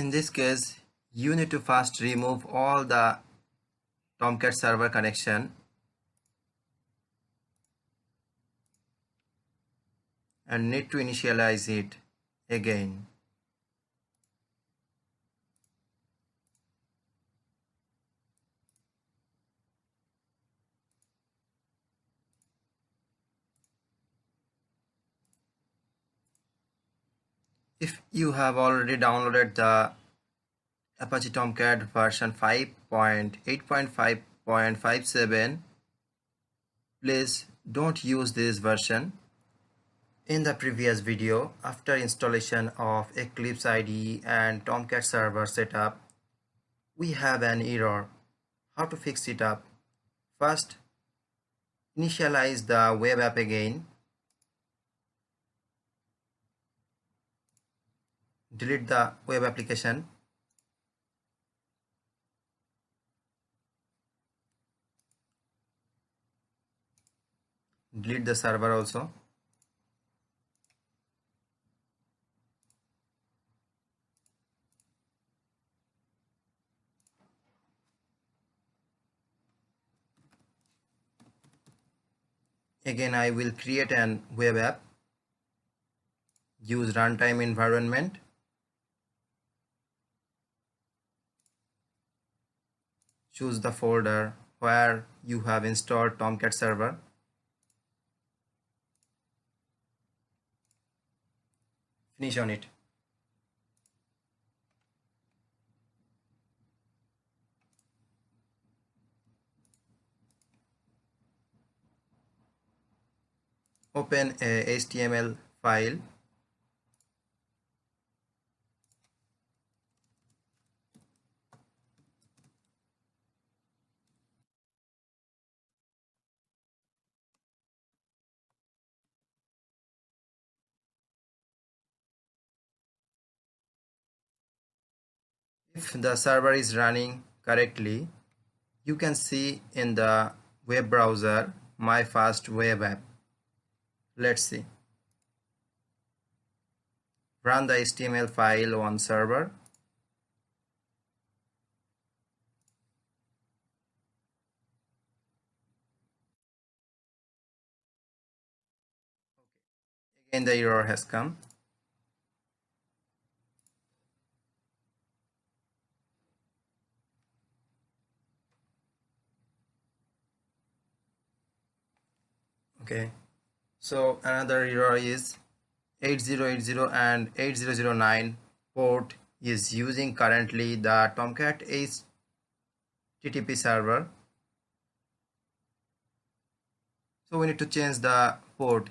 In this case, you need to first remove all the Tomcat server connection and need to initialize it again. If you have already downloaded the Apache Tomcat version 5.8.5.57, please don't use this version. In the previous video, after installation of Eclipse IDE and Tomcat server setup, we have an error. How to fix it up? First, initialize the web app again. Delete the web application. Delete the server also. Again, I will create an web app. Use runtime environment. Choose the folder where you have installed Tomcat server. Finish on it. Open a HTML file. If the server is running correctly, you can see in the web browser my first web app. Let's see. Run the HTML file on server. Again the error has come. Okay, so another error is 8080 and 8009 port is using currently the Tomcat HTTP server. So we need to change the port.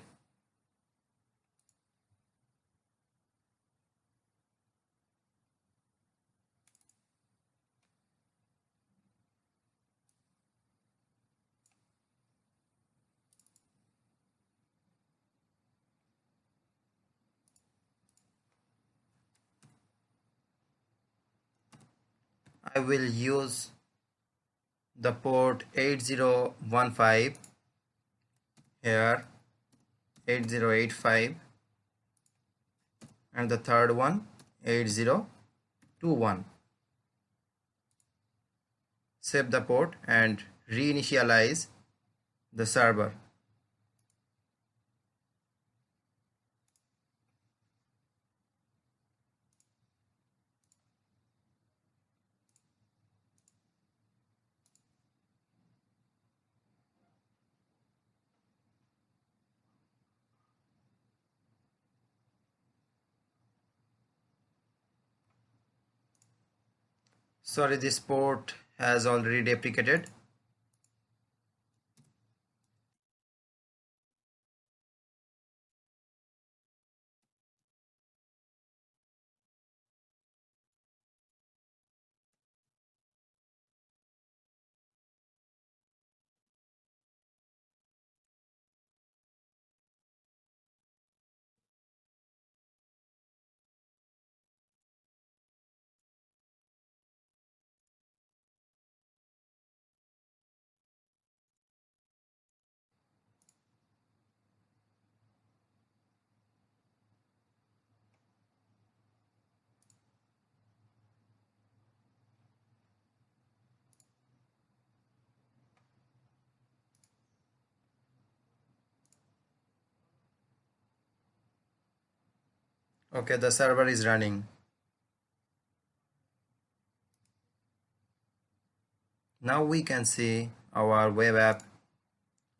I will use the port 8015 here, 8085, and the third one 8021. Save the port and reinitialize the server. Sorry, this port has already deprecated. Okay, the server is running. Now we can see our web app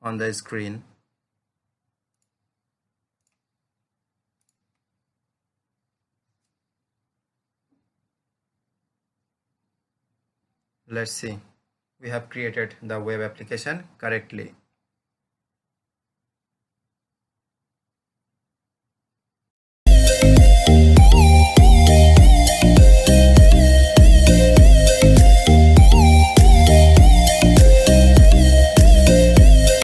on the screen. Let's see. We have created the web application correctly.